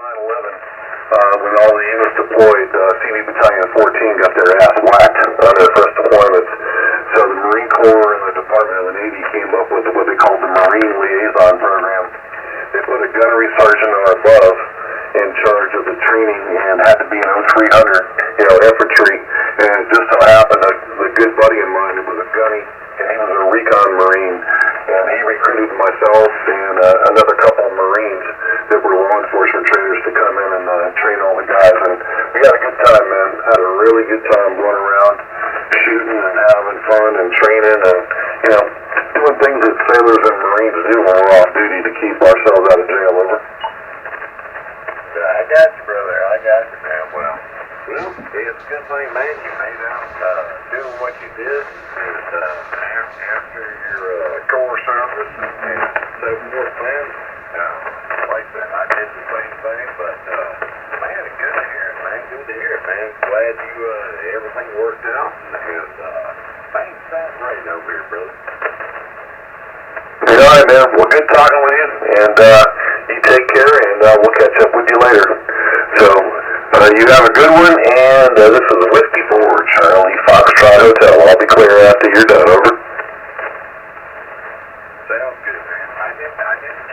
when all the units deployed, CV Battalion 14 got their ass whacked on their first deployments. So the Marine Corps and the Department of the Navy came up with what they called the Marine Liaison Program. They put a gunnery sergeant or above in charge of the training and had to be an 0300, infantry. And it just so happened that a good buddy of mine was a gunny, and he was a recon Marine. And he recruited myself and another couple of Marines that were law enforcement trainers to come in and train all the guys. And we had a good time, man. Had a really good time going around shooting and having fun and training and, doing things that sailors and Marines do when we're off duty to keep ourselves out of jail, over. I got you, brother. I got you, man. Well, it's a good thing, man, you made out doing what you did after your Corps service and so forth, man. Like I said, I did the same thing, but, man, good to hear it, man. Good to hear it, man. Glad everything worked out, and things sound great over here, brother. All right, man. Well, good talking with you, and you take care, and we'll catch up with you later. So, you have a good one, and this is Whiskey 4, Charlie Foxtrot Hotel. I'll be clear after you're done, over. Sounds good, man. I didn't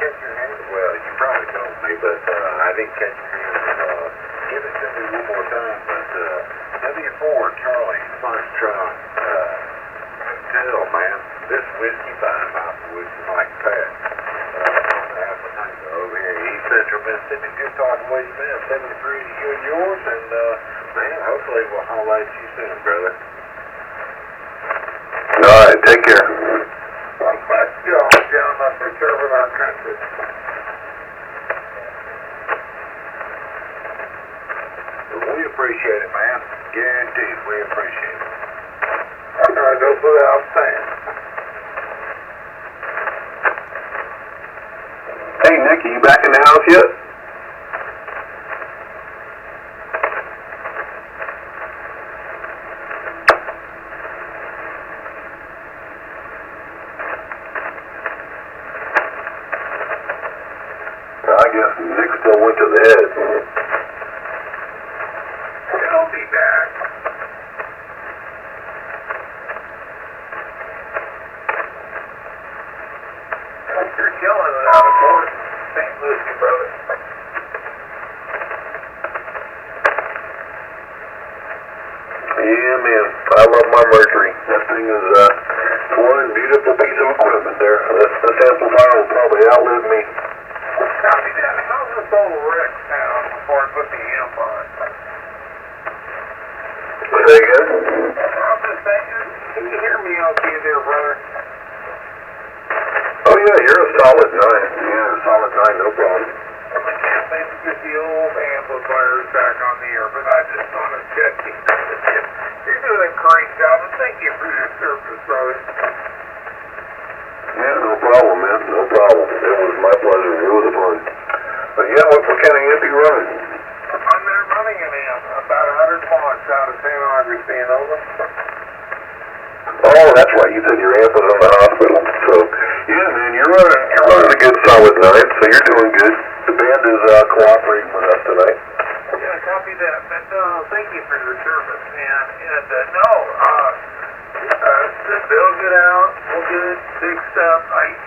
catch your name. Well, you probably told me, but I didn't catch your name. Give it to me one more time, but W4, Charlie Foxtrot Hotel, man. This whiskey, 5 house whiskey like that. Over here in East Central Mississippi. Good talking with you, man. 73 to you and yours, and man, hopefully we'll holler at you soon, brother. All right, take care. Well, let's go down up and serving our country. We appreciate it, man. Guaranteed, we appreciate it. That goes without saying. Hey, Nick, are you back in the house yet? I guess Nick still went to the head. He'll be back. You're killing it out of course. St. Lucie, brother. Yeah, man. I love my Mercury. That thing is one beautiful piece of equipment there. This amplifier will probably outlive me. Copy that. How's this old wreck sound before I put the amp on? Say again? I'm just saying, can you hear me okay there, brother? Oh, yeah, you're a solid 9. Yeah, a solid 9, no problem. I can't seem to get the old amplifiers back on the air, but I just want to check you. You're doing a great job, and thank you for your service, brother. Yeah, no problem, man. No problem. It was my pleasure. It was fun. But yeah, what kind of amp are you running? I'm not running an amp. About 100 watts out of San Augustine, over. Oh, that's right. You said your amp was in the hospital. So, yeah, man, you're running a good solid 9, so you're doing good. The band is cooperating with us tonight. Yeah, copy that. But thank you for your service, man. And they'll get out. We'll get it fixed up.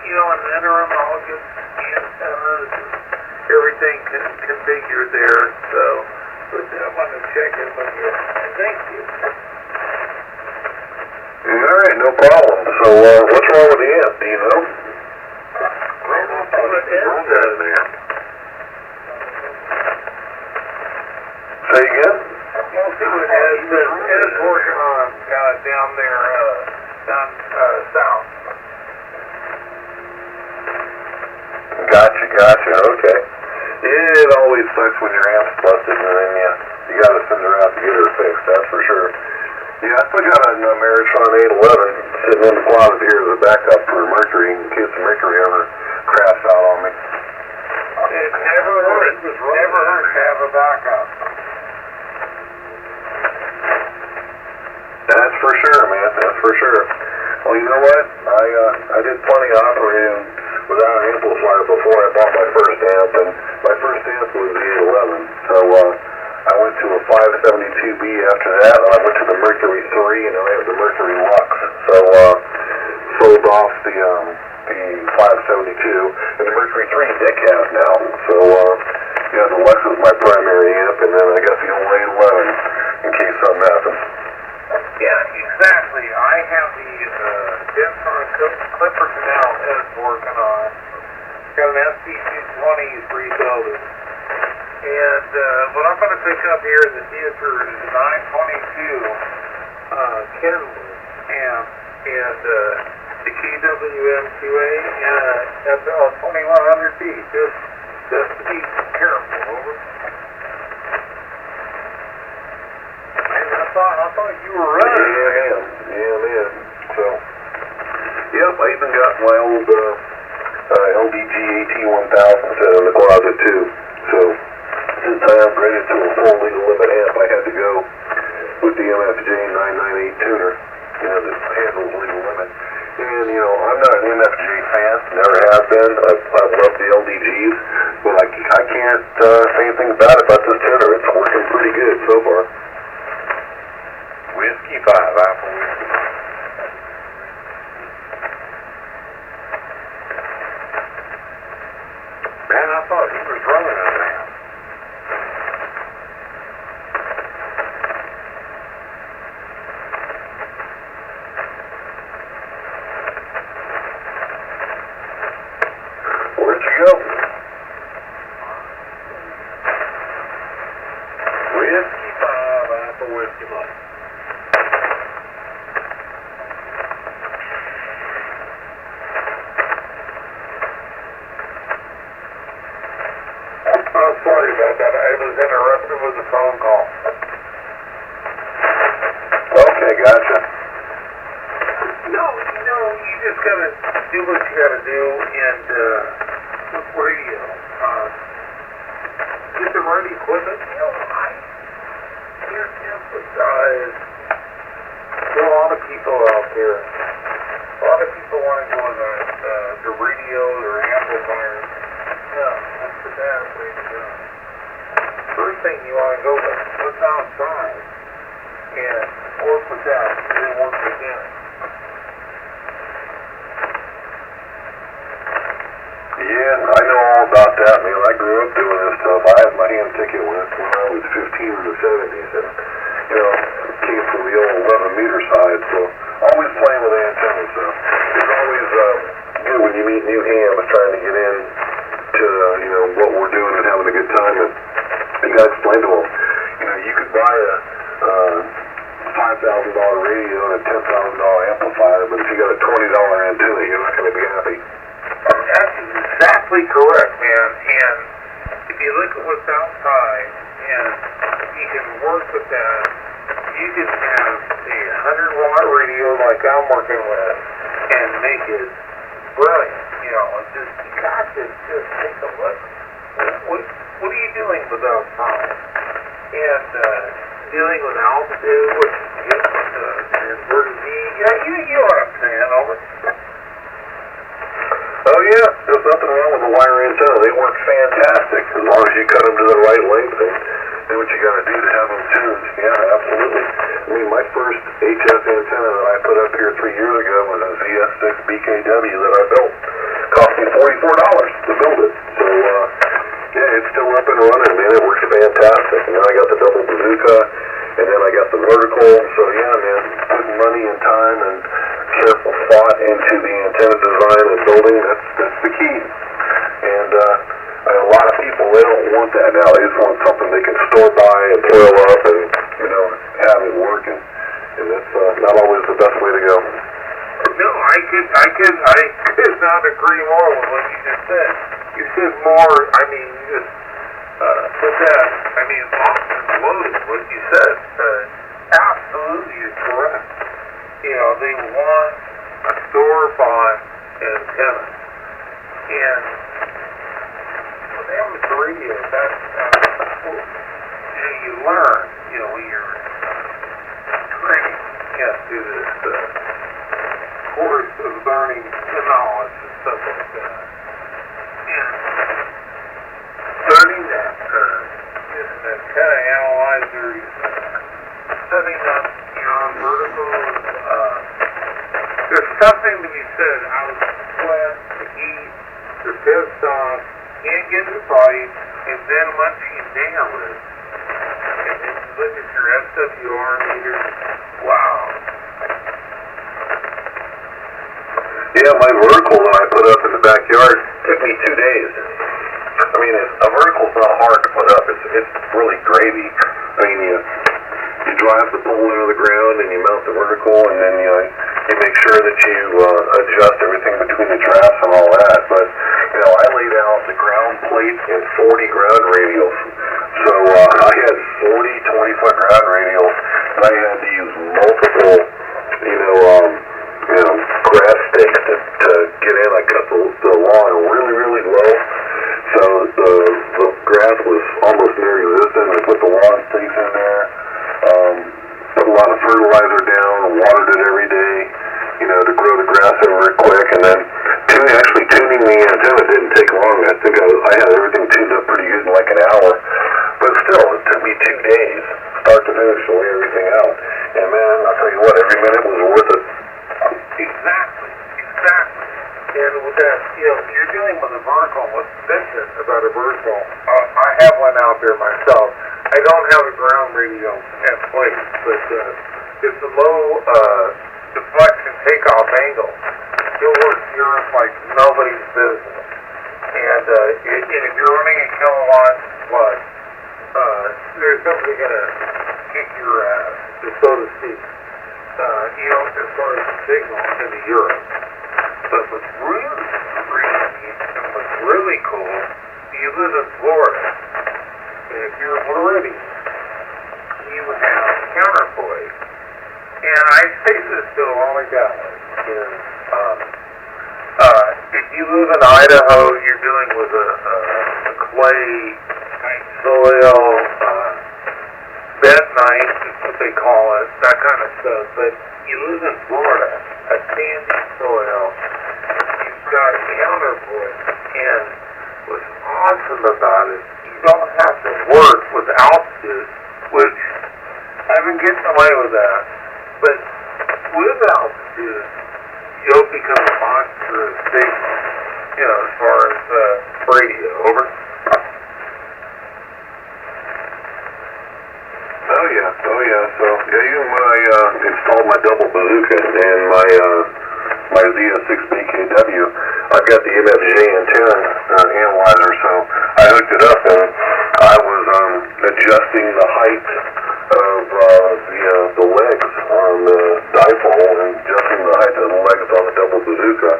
In the interim, I'll get antennas and everything configured there. So, but I want to check it with you. Thank you. All right, no problem. So, what's wrong with the amp? Do you know? Well, we'll see what Ed says, man. Say again? We'll see what Ed says. Ed's working on down there, down south. Gotcha. Okay. Yeah, it always sucks when your amp's busted and then you gotta send her out to get her fixed, that's for sure. Yeah, I still got an Ameritron 811 sitting in the closet here as a backup for Mercury in case the Mercury ever craps out on me. It never hurts to have a backup. That's for sure, man. That's for sure. Well, you know what? I did plenty of operating without an amplifier before I bought my first amp, and my first amp was the 811. 572B after that, and I went to the Mercury 3, and I have the Mercury Lux. So, sold off the 572, and the Mercury 3 dick has now. So, yeah, the Lux is my primary amp, and then I got the old 811 in case something happens. Yeah, exactly. I have the Denson Clipper Canal S working on. Got an ST220 rebuilding. And what I'm going to pick up here in the future is a 922 Kenwood amp and the KWM2A and a 2100B. Just to be careful, over. Man, I thought you were running. Yeah, man. So, yep, I even got my old LDG AT1000 set in the closet too. So, since I upgraded to a full legal limit amp, I had to go with the MFJ 998 tuner, that handles legal limit. And, I'm not an MFJ fan, never have been. I love the LDGs, but I can't say anything bad about this tuner. It's working pretty good so far. Whiskey 5, Apple Whiskey 5. Man, I thought he was running a man. Where'd you go? Whiskey 5, Apple Whiskey 5. I'm sorry about that. I was interrupted with a phone call. Okay, gotcha. No, you just gotta do what you gotta do, and with radio, get the right equipment. I can't emphasize. There are a lot of people out there. A lot of people want to go in the radios or amplifiers. No, that's the bad way to go. First thing you want to go with, what's outside, and work with that, and then work with them. Yeah, I know all about that, man. I grew up doing this stuff. I had my hand ticket when I was 15 in the 70s, and, came from the old 11-meter side, so always playing with antennas, so it's always good when you meet new hams trying to get in to, what we're doing and having a good time, and you gotta explain to them, you could buy a $5,000 radio and a $10,000 amplifier, but if you got a $20 antenna, you're not going to be happy. That's exactly correct, man. And if you look at what's outside, and you can work with that, you can have a 100-watt radio like I'm working with, and make it brilliant. Just you got to just take a look. What are you doing with outside? And dealing with altitude, what you get with the inverted V. You know what I'm saying, over. Oh yeah, there's nothing wrong with the wire antenna. They work fantastic as long as you cut them to the right length and do what you gotta do to have them tuned. Yeah, absolutely. I mean, my first HS antenna that I put up here 3 years ago was a ZS6 BKW that I built. Cost me $44 to build it. So, yeah, it's still up and running, man. It works fantastic. And then I got the double bazooka, and then I got the vertical. So, yeah, man, putting money and time and careful thought into the antenna design and building, that's the key. And a lot of people, they don't want that now. They just want something they can store by and coil up and, have it working. And that's not always the best way to go. No, I could not agree more with what you just said. You said more, you just put that, locked and loaded, what you said. Absolutely is correct. They want a store-bought antenna. And with amateur radio, that's, you learn, when you're training, through this course of learning the knowledge and stuff like that. And learning that, using that kind of analyze stabilizers, setting up your verticals. There's something to be said out of the sweat, the heat, the pissed off, can't get the fight, and then once you nail it, and then you look at your SWR meter, wow. Yeah, my vertical that I put up in the backyard took me 2 days. I mean, a vertical's not hard to put up. It's really gravy. I mean, you drive the pole into the ground and you mount the vertical, and then you make sure that you adjust everything between the traps and all that. But I laid out the ground plate and 40 ground radials. So I had 40 20-foot ground radials, and I had to use multiple, grass stakes to get in. I cut the lawn really, really low, so the grass was almost non-existent. I put the lawn stakes in there, put a lot of fertilizer down, watered it every day, to grow the grass over it quick, and then tuning the antenna didn't take long. I think I had everything tuned up pretty good in like an hour, but still, it took me 2 days, start to finish, to lay everything out. And man, I'll tell you what, every minute was worth it. Exactly. And with that, you're dealing with a vertical. What's different about a vertical? I have one out there myself. I don't have a ground radio at place, but it's a low deflection takeoff angle. It works here like nobody's business. And if you're running a kilowatt plus, there's somebody gonna kick your ass, so to speak. As far as the signal into Europe. But what's really crazy and what's really cool, you live in Florida, and if you're Floridian, you would have counterpoise. And I say this to all my guys, if you live in Idaho, you're dealing with a clay type soil, bentonite, is what they call it, that kind of stuff. But you live in Florida, a sandy soil, you've got counterpoise, and what's awesome about it, you don't have to work with altitude, which I've been getting away with that, but with altitude, you'll become a monstrous signal, as far as radio. Over. Oh yeah. So even when I installed my double bazooka and my ZS6BKW, I've got the MFJ antenna analyzer, so I hooked it up and I was adjusting the height of the legs on the dipole and adjusting the height of the legs on the double bazooka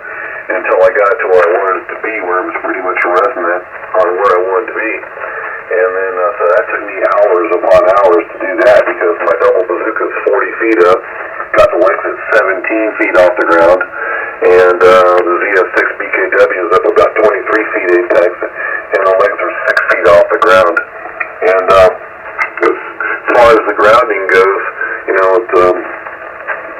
until I got it to where I wanted it to be, where it was pretty much resonant on where I wanted to be. And then, so that took me hours upon hours to do that, because my double bazooka is 40 feet up, got the legs at 17 feet off the ground, and the ZS6BKW is up about 23 feet apex, and the legs are 6 feet off the ground. And as far as the grounding goes,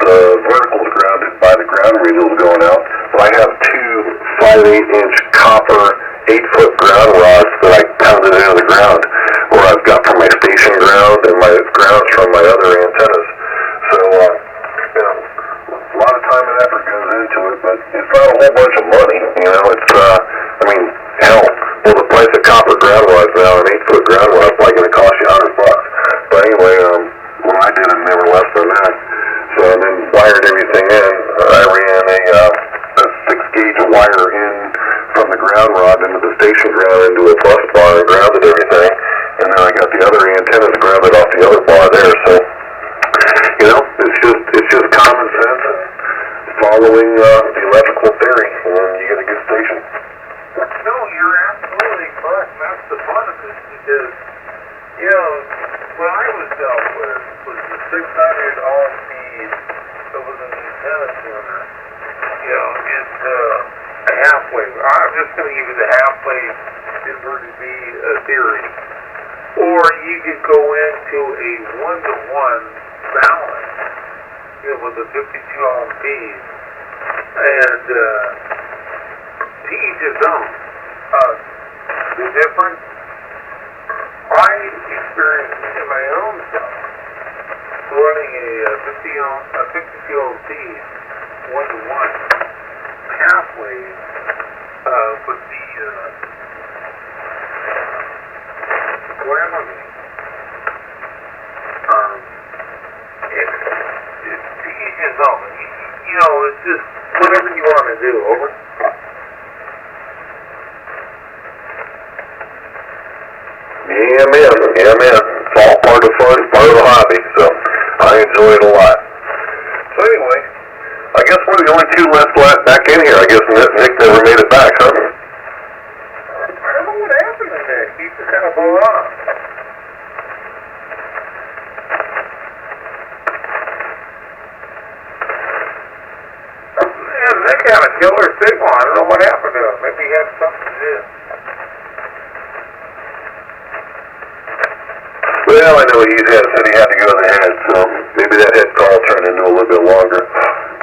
the vertical's grounded by the ground radials going out, but I have two 5/8-inch copper 8-foot ground rods that I pounded into the ground, where I've got from my station ground and my grounds from my other antennas. So, a lot of time and effort goes into it, but it's not a whole bunch of money. Hell, the price of copper ground rods now, an 8-foot ground rod is probably going to cost you $100. But anyway, when I did it, never less than that. So I then wired everything in. I ran a 6-gauge wire in from the ground rod into the station ground into a bus bar and grounded everything. And then I got the other antennas grounded off the other bar there. So, it's just common sense and following the electrical theory, and you get a good station. No, you're absolutely correct. That's the fun of it, because, what I was dealt with was the 600 all-speed that was an antenna tuner. It's a halfway. I'm just going to give you the halfway inverted V theory. Or you could go into a 1-to-1 balance, with the 52 ohm feed, and to each his own. The difference I experienced in my own 50LT 1-to-1 pathways would be gravity. It's to each his own. You know, it's just whatever you want to do. Over. Yeah, man. It's all part of fun, part of the hobby, so I enjoy it a lot. So anyway, I guess we're the only two left back in here. I guess Nick never made it back, huh? I don't know what happened to Nick. He just kind of blew off. Man, Nick had a killer signal. I don't know what happened to him. Maybe he had something to do. Well, I know he said he had to go to the head, so maybe that head call turned into a little bit longer.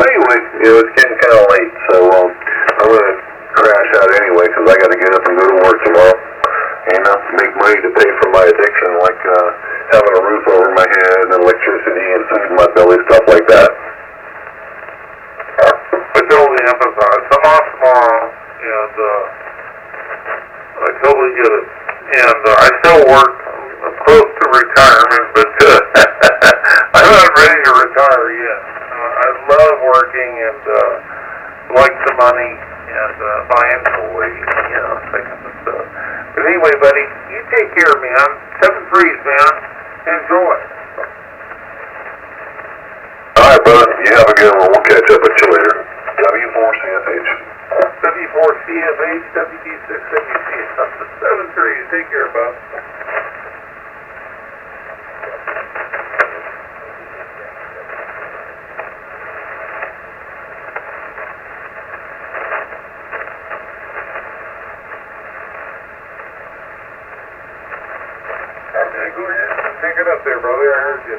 But anyway, it's getting kind of late, so I'm going to crash out anyway because I got to get up and go to work tomorrow. And make money to pay for my addiction, like having a roof over my head and electricity and food in my belly, stuff like that. I totally empathize. I'm off tomorrow, and I totally get it. And I still work. I'm close to retirement, but I'm not ready to retire yet. I love working and like the money and buying toys, you know, things and stuff. But anyway, buddy, you take care, man. 7 threes, man. Enjoy. All right, brother. You have a good one. We'll catch up with you later. W4CFH. W4CFH, WD6WC. 7 threes. Take care, bud. Go ahead. Pick it up there, brother. I heard you.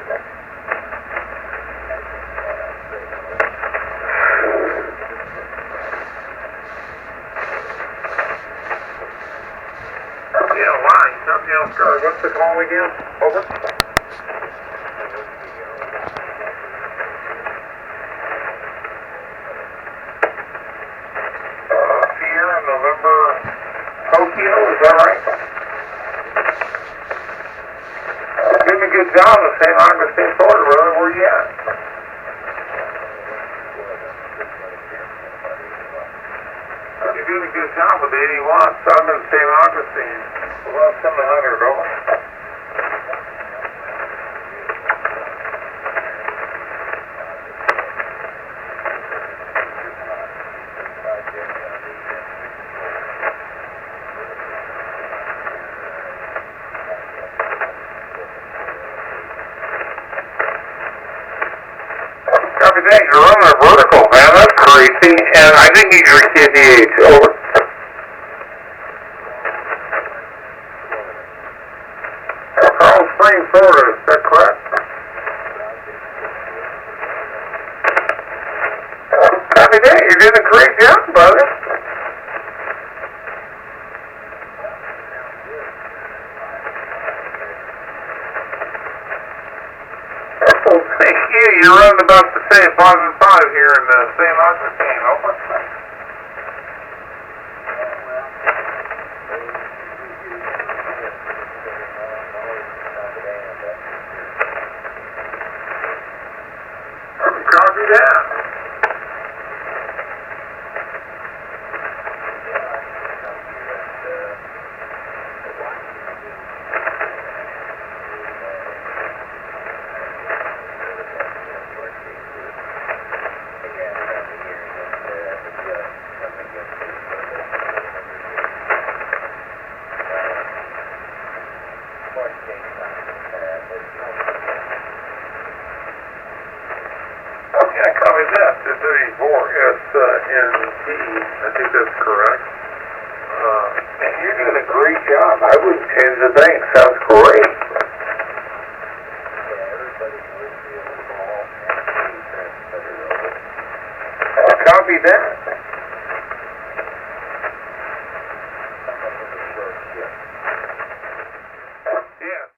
Yeah, line. Something else, guard. What's the call again? Over. Sierra, November, Tokyo, is that right? Doing a good job of St. Augustine, Florida, brother. Where you at? You're doing a good job with 81. So I'm in St. Augustine. About 700, over. Copy that. You're running a vertical, man. That's crazy. And I think you're KDH. Over. Carl Springs, Florida. Is that correct? Copy that. You're doing a great job, brother. Well, thank you. You're running about the same 5 and 5 here in St. Augustine. Over. Copy that. Yeah, copy that. The 34SNT. I think that's correct. And you're doing a great job. I wouldn't change a thing. Sounds great.